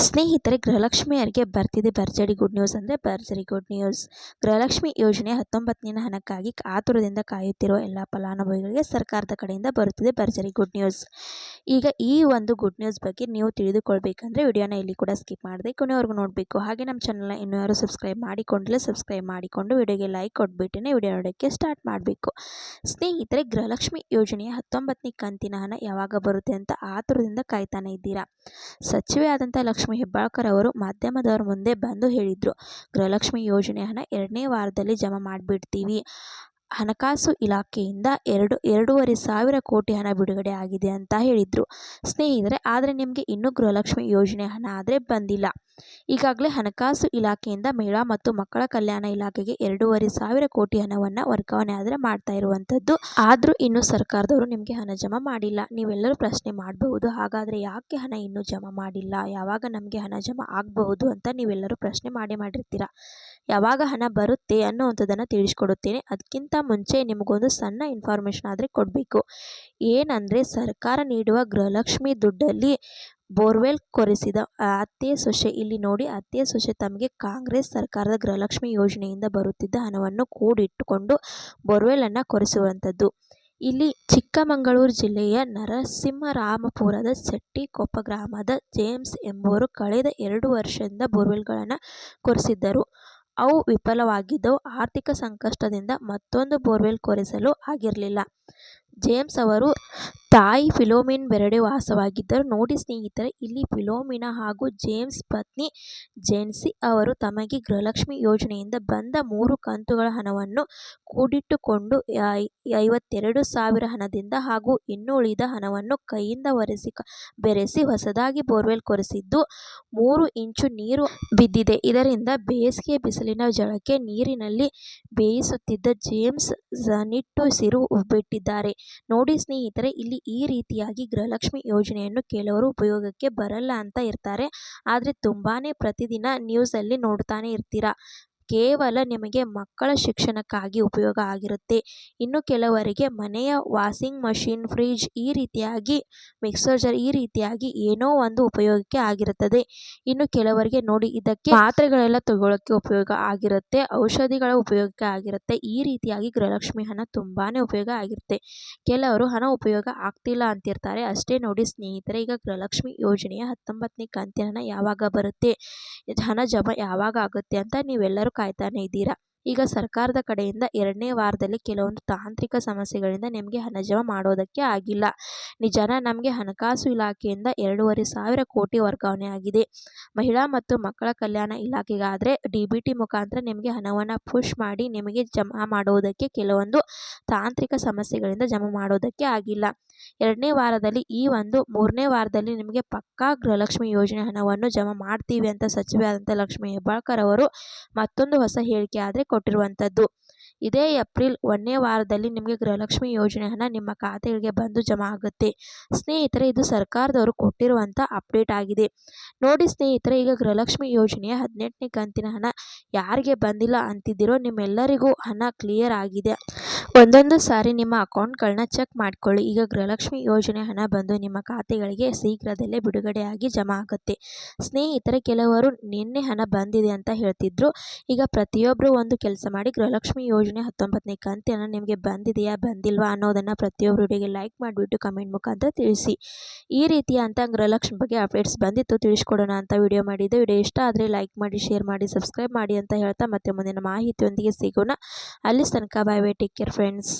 ಸ್ನೇಹಿತರೆ, ಗೃಹಲಕ್ಷ್ಮಿಯರಿಗೆ ಬರ್ತಿದೆ ಭರ್ಜರಿ ಗುಡ್ ನ್ಯೂಸ್ ಅಂದರೆ ಭರ್ಜರಿ ಗುಡ್ ನ್ಯೂಸ್. ಗೃಹಲಕ್ಷ್ಮಿ ಯೋಜನೆ 19ನೇ ಹಣಕ್ಕಾಗಿ ಆತುರದಿಂದ ಕಾಯುತ್ತಿರುವ ಎಲ್ಲ ಫಲಾನುಭವಿಗಳಿಗೆ ಸರ್ಕಾರದ ಕಡೆಯಿಂದ ಬರುತ್ತಿದೆ ಭರ್ಜರಿ ಗುಡ್ ನ್ಯೂಸ್. ಈಗ ಈ ಒಂದು ಗುಡ್ ನ್ಯೂಸ್ ಬಗ್ಗೆ ನೀವು ತಿಳಿದುಕೊಳ್ಬೇಕಂದ್ರೆ ವಿಡಿಯೋನ ಇಲ್ಲಿ ಕೂಡ ಸ್ಕಿಪ್ ಮಾಡದೆ ಕೊನೆವರೆಗೂ ನೋಡಬೇಕು. ಹಾಗೆ ನಮ್ಮ ಚಾನಲ್ನ ಇನ್ನೂ ಯಾರು ಸಬ್ಸ್ಕ್ರೈಬ್ ಮಾಡಿಕೊಂಡಿಲ್ಲ ಸಬ್ಸ್ಕ್ರೈಬ್ ಮಾಡಿಕೊಂಡು ವಿಡಿಯೋಗೆ ಲೈಕ್ ಕೊಟ್ಬಿಟ್ಟೇ ವಿಡಿಯೋ ನೋಡೋಕ್ಕೆ ಸ್ಟಾರ್ಟ್ ಮಾಡಬೇಕು. ಸ್ನೇಹಿತರೆ, ಗೃಹಲಕ್ಷ್ಮಿ ಯೋಜನೆಯ 19ನೇ ಕಂತಿನ ಹಣ ಯಾವಾಗ ಬರುತ್ತೆ ಅಂತ ಆತುರದಿಂದ ಕಾಯ್ತಾನೆ ಇದ್ದೀರಾ. ಸಚಿವೆ ಆದಂಥ ಲಕ್ಷ್ಮಿ ಹೆಬ್ಬಾಳ್ಕರ್ ಅವರು ಮಾಧ್ಯಮದವರ ಮುಂದೆ ಬಂದು ಹೇಳಿದ್ರು, ಗೃಹಲಕ್ಷ್ಮಿ ಯೋಜನೆ ಹಣ 2ನೇ ವಾರದಲ್ಲಿ ಜಮಾ ಮಾಡಿಬಿಡ್ತೀವಿ. ಹಣಕಾಸು ಇಲಾಖೆಯಿಂದ 2,500 ಕೋಟಿ ಹಣ ಬಿಡುಗಡೆ ಆಗಿದೆ ಅಂತ ಹೇಳಿದ್ರು. ಸ್ನೇಹಿತರೆ, ಆದರೆ ನಿಮಗೆ ಇನ್ನೂ ಗೃಹಲಕ್ಷ್ಮಿ ಯೋಜನೆ ಹಣ ಆದರೆ ಬಂದಿಲ್ಲ. ಈಗಾಗಲೇ ಹಣಕಾಸು ಇಲಾಖೆಯಿಂದ ಮಹಿಳಾ ಮತ್ತು ಮಕ್ಕಳ ಕಲ್ಯಾಣ ಇಲಾಖೆಗೆ 2,500 ಕೋಟಿ ಹಣವನ್ನು ವರ್ಗಾವಣೆ ಆದರೆ ಮಾಡ್ತಾ ಇರುವಂಥದ್ದು. ಆದರೂ ಇನ್ನೂ ಸರ್ಕಾರದವರು ನಿಮಗೆ ಹಣ ಜಮಾ ಮಾಡಿಲ್ಲ. ನೀವೆಲ್ಲರೂ ಪ್ರಶ್ನೆ ಮಾಡಬಹುದು, ಹಾಗಾದರೆ ಯಾಕೆ ಹಣ ಇನ್ನೂ ಜಮಾ ಮಾಡಿಲ್ಲ, ಯಾವಾಗ ನಮಗೆ ಹಣ ಜಮಾ ಆಗಬಹುದು ಅಂತ ನೀವೆಲ್ಲರೂ ಪ್ರಶ್ನೆ ಮಾಡಿರ್ತೀರಾ. ಯಾವಾಗ ಹಣ ಬರುತ್ತೆ ಅನ್ನುವಂಥದ್ದನ್ನು ತಿಳಿಸ್ಕೊಡುತ್ತೇನೆ. ಅದಕ್ಕಿಂತ ಮುಂಚೆ ನಿಮಗೊಂದು ಸಣ್ಣ ಇನ್ಫಾರ್ಮೇಷನ್ ಆದರೆ ಕೊಡಬೇಕು. ಏನಂದರೆ, ಸರ್ಕಾರ ನೀಡುವ ಗೃಹಲಕ್ಷ್ಮಿ ದುಡ್ಡಲ್ಲಿ ಬೋರ್ವೆಲ್ ಕೊರೆಸಿದ ಅತ್ತೆ ಸೊಸೆ, ಇಲ್ಲಿ ನೋಡಿ, ಅತ್ತೆ ಸೊಸೆ ತಮಗೆ ಕಾಂಗ್ರೆಸ್ ಸರ್ಕಾರದ ಗೃಹಲಕ್ಷ್ಮಿ ಯೋಜನೆಯಿಂದ ಬರುತ್ತಿದ್ದ ಹಣವನ್ನು ಕೂಡಿಟ್ಟುಕೊಂಡು ಬೋರ್ವೆಲನ್ನು ಕೊರೆಸುವಂಥದ್ದು. ಇಲ್ಲಿ ಚಿಕ್ಕಮಗಳೂರು ಜಿಲ್ಲೆಯ ನರಸಿಂಹರಾಮಪುರದ ಸೆಟ್ಟಿಕೊಪ್ಪ ಗ್ರಾಮದ ಜೇಮ್ಸ್ ಎಂಬುವರು ಕಳೆದ 2 ವರ್ಷದಿಂದ ಬೋರ್ವೆಲ್ಗಳನ್ನು ಕೊರೆಸಿದ್ದರು. ಅವು ವಿಫಲವಾಗಿದ್ದವು. ಆರ್ಥಿಕ ಸಂಕಷ್ಟದಿಂದ ಮತ್ತೊಂದು ಬೋರ್ವೆಲ್ ಕೊರೆಸಲು ಆಗಿರಲಿಲ್ಲ. ಜೇಮ್ಸ್ ಅವರು ತಾಯಿ ಫಿಲೋಮಿನಾ ಬೆರಡೆ ವಾಸವಾಗಿದ್ದರು. ನೋಡಿ ಸ್ನೇಹಿತರೆ, ಇಲ್ಲಿ ಫಿಲೋಮಿನಾ ಹಾಗೂ ಜೇಮ್ಸ್ ಪತ್ನಿ ಜೆನ್ಸಿ ಅವರು ತಮಗೆ ಗೃಹಲಕ್ಷ್ಮಿ ಯೋಜನೆಯಿಂದ ಬಂದ 3 ಕಂತುಗಳ ಹಣವನ್ನು ಕೂಡಿಟ್ಟುಕೊಂಡು 52,000 ಹಣದಿಂದ ಹಾಗೂ ಇನ್ನು ಉಳಿದ ಹಣವನ್ನು ಕೈಯಿಂದ ಬೆರೆಸಿ ಹೊಸದಾಗಿ ಬೋರ್ವೆಲ್ ಕೊರೆಸಿದ್ದು 3 ಇಂಚು ನೀರು ಬಿದ್ದಿದೆ. ಇದರಿಂದ ಬೇಸಿಗೆ ಬಿಸಿಲಿನ ಝಳಕ್ಕೆ ನೀರಿನಲ್ಲಿ ಬೇಯಿಸುತ್ತಿದ್ದ ಜೇಮ್ಸ್ ನಿಟ್ಟುಸಿರು ಬಿಟ್ಟಿದ್ದಾರೆ. ನೋಡಿ ಸ್ನೇಹಿತರೆ, ಇಲ್ಲಿ ಈ ರೀತಿಯಾಗಿ ಗೃಹಲಕ್ಷ್ಮಿ ಯೋಜನೆಯನ್ನು ಕೆಲವರು ಉಪಯೋಗಕ್ಕೆ ಬರಲ್ಲ ಅಂತ ಇರ್ತಾರೆ. ಆದರೆ ತುಂಬಾನೇ ಪ್ರತಿದಿನ ನ್ಯೂಸಲ್ಲಿ ನೋಡ್ತಾನೆ ಇರ್ತೀರಾ. ಕೇವಲ ನಿಮಗೆ ಮಕ್ಕಳ ಶಿಕ್ಷಣಕ್ಕಾಗಿ ಉಪಯೋಗ ಆಗಿರುತ್ತೆ. ಇನ್ನು ಕೆಲವರಿಗೆ ಮನೆಯ ವಾಷಿಂಗ್ ಮಷಿನ್, ಫ್ರಿಡ್ಜ್, ಈ ರೀತಿಯಾಗಿ ಮಿಕ್ಸರ್ ಜಾರ್, ಈ ರೀತಿಯಾಗಿ ಏನೋ ಒಂದು ಉಪಯೋಗಕ್ಕೆ ಆಗಿರುತ್ತದೆ. ಇನ್ನು ಕೆಲವರಿಗೆ ನೋಡಿ, ಇದಕ್ಕೆ ಮಾತ್ರೆಗಳೆಲ್ಲ ತಗೊಳ್ಳೋಕ್ಕೆ ಉಪಯೋಗ ಆಗಿರುತ್ತೆ, ಔಷಧಿಗಳ ಉಪಯೋಗಕ್ಕೆ ಆಗಿರುತ್ತೆ. ಈ ರೀತಿಯಾಗಿ ಗೃಹಲಕ್ಷ್ಮಿ ಹಣ ತುಂಬಾನೇ ಉಪಯೋಗ ಆಗಿರುತ್ತೆ. ಕೆಲವರು ಹಣ ಉಪಯೋಗ ಆಗ್ತಿಲ್ಲ ಅಂತಿರ್ತಾರೆ. ಅಷ್ಟೇ ನೋಡಿ ಸ್ನೇಹಿತರೆ, ಈಗ ಗೃಹಲಕ್ಷ್ಮಿ ಯೋಜನೆಯ 19ನೇ ಕಂತಿನ ಹಣ ಯಾವಾಗ ಬರುತ್ತೆ, ಹಣ ಜಮಾ ಯಾವಾಗ ಆಗುತ್ತೆ ಅಂತ ನೀವೆಲ್ಲರೂ ಕಾಯ್ತಾನೆ ಇದ್ದೀರಾ. ಈಗ ಸರ್ಕಾರದ ಕಡೆಯಿಂದ 2ನೇ ವಾರದಲ್ಲಿ ಕೆಲವೊಂದು ತಾಂತ್ರಿಕ ಸಮಸ್ಯೆಗಳಿಂದ ನಿಮಗೆ ಹಣ ಜಮಾ ಮಾಡೋದಕ್ಕೆ ಆಗಿಲ್ಲ. ನಿಜಾನ, ನಮಗೆ ಹಣಕಾಸು ಇಲಾಖೆಯಿಂದ 2,500 ಕೋಟಿ ವರ್ಗಾವಣೆ ಆಗಿದೆ. ಮಹಿಳಾ ಮತ್ತು ಮಕ್ಕಳ ಕಲ್ಯಾಣ ಇಲಾಖೆಗಾದರೆ DBT ಮುಖಾಂತರ ನಿಮಗೆ ಹಣವನ್ನು ಪುಷ್ ಮಾಡಿ ನಿಮಗೆ ಜಮಾ ಮಾಡುವುದಕ್ಕೆ ಕೆಲವೊಂದು ತಾಂತ್ರಿಕ ಸಮಸ್ಯೆಗಳಿಂದ ಜಮಾ ಮಾಡೋದಕ್ಕೆ ಆಗಿಲ್ಲ. 2ನೇ ವಾರದಲ್ಲಿ ಈ ಒಂದು 3ನೇ ವಾರದಲ್ಲಿ ನಿಮಗೆ ಪಕ್ಕಾ ಗೃಹಲಕ್ಷ್ಮಿ ಯೋಜನೆ ಹಣವನ್ನು ಜಮಾ ಮಾಡ್ತೀವಿ ಅಂತ ಸಚಿವೆ ಆದಂಥ ಲಕ್ಷ್ಮಿ ಹೆಬ್ಬಾಳ್ಕರ್ ಅವರು ಮತ್ತೊಂದು ಹೊಸ ಹೇಳಿಕೆ ಆದರೆ ಕೊಟ್ಟಿರುವಂಥದ್ದು. ಇದೇ ಏಪ್ರಿಲ್ 1ನೇ ವಾರದಲ್ಲಿ ನಿಮಗೆ ಗೃಹಲಕ್ಷ್ಮಿ ಯೋಜನೆ ಹಣ ನಿಮ್ಮ ಖಾತೆಗಳಿಗೆ ಬಂದು ಜಮಾ ಆಗುತ್ತೆ. ಸ್ನೇಹಿತರೆ, ಇದು ಸರ್ಕಾರದವರು ಕೊಟ್ಟಿರುವಂಥ ಅಪ್ಡೇಟ್ ಆಗಿದೆ. ನೋಡಿ ಸ್ನೇಹಿತರೆ, ಈಗ ಗೃಹಲಕ್ಷ್ಮಿ ಯೋಜನೆಯ 18ನೇ ಕಂತಿನ ಹಣ ಯಾರಿಗೆ ಬಂದಿಲ್ಲ ಅಂತಿದ್ದೀರೋ ನಿಮ್ಮೆಲ್ಲರಿಗೂ ಹಣ ಕ್ಲಿಯರ್ ಆಗಿದೆ. ಒಂದೊಂದು ಸಾರಿ ನಿಮ್ಮ ಅಕೌಂಟ್ಗಳನ್ನ ಚೆಕ್ ಮಾಡಿಕೊಳ್ಳಿ. ಈಗ ಗೃಹಲಕ್ಷ್ಮಿ ಯೋಜನೆ ಹಣ ಬಂದು ನಿಮ್ಮ ಖಾತೆಗಳಿಗೆ ಶೀಘ್ರದಲ್ಲೇ ಬಿಡುಗಡೆಯಾಗಿ ಜಮಾ ಆಗುತ್ತೆ. ಸ್ನೇಹಿತರೆ, ಕೆಲವರು ನಿನ್ನೆ ಹಣ ಬಂದಿದೆ ಅಂತ ಹೇಳ್ತಿದ್ರು. ಈಗ ಪ್ರತಿಯೊಬ್ಬರು ಒಂದು ಕೆಲಸ ಮಾಡಿ, ಗೃಹಲಕ್ಷ್ಮಿ ಯೋಜನೆ 19ನೇ ಕಂತಿನ ನಿಮಗೆ ಬಂದಿದೆಯಾ ಬಂದಿಲ್ವಾ ಅನ್ನೋದನ್ನು ಪ್ರತಿಯೊಬ್ಬರು ವಿಡಿಯೋಗೆ ಲೈಕ್ ಮಾಡಿಬಿಟ್ಟು ಕಮೆಂಟ್ ಮುಖಾಂತರ ತಿಳಿಸಿ. ಈ ರೀತಿಯ ಅಂತ ಗೃಹಲಕ್ಷ್ಮಿ ಬಗ್ಗೆ ಅಪ್ಡೇಟ್ಸ್ ಬಂದಿತ್ತು, ತಿಳಿಸ್ಕೊಡೋಣ ಅಂತ ವಿಡಿಯೋ ಮಾಡಿದ್ದು. ವಿಡಿಯೋ ಇಷ್ಟ ಆದರೆ ಲೈಕ್ ಮಾಡಿ, ಶೇರ್ ಮಾಡಿ, ಸಬ್ಸ್ಕ್ರೈಬ್ ಮಾಡಿ ಅಂತ ಹೇಳ್ತಾ ಮತ್ತೆ ಮುಂದಿನ ಮಾಹಿತಿಯೊಂದಿಗೆ ಸಿಗೋಣ. ಅಲ್ಲಿ ತನಕ ಬಾಯ್ ಬಾಯ್, ಟೇಕ್ ಕೇರ್ ಫ್ರೆಂಡ್ಸ್.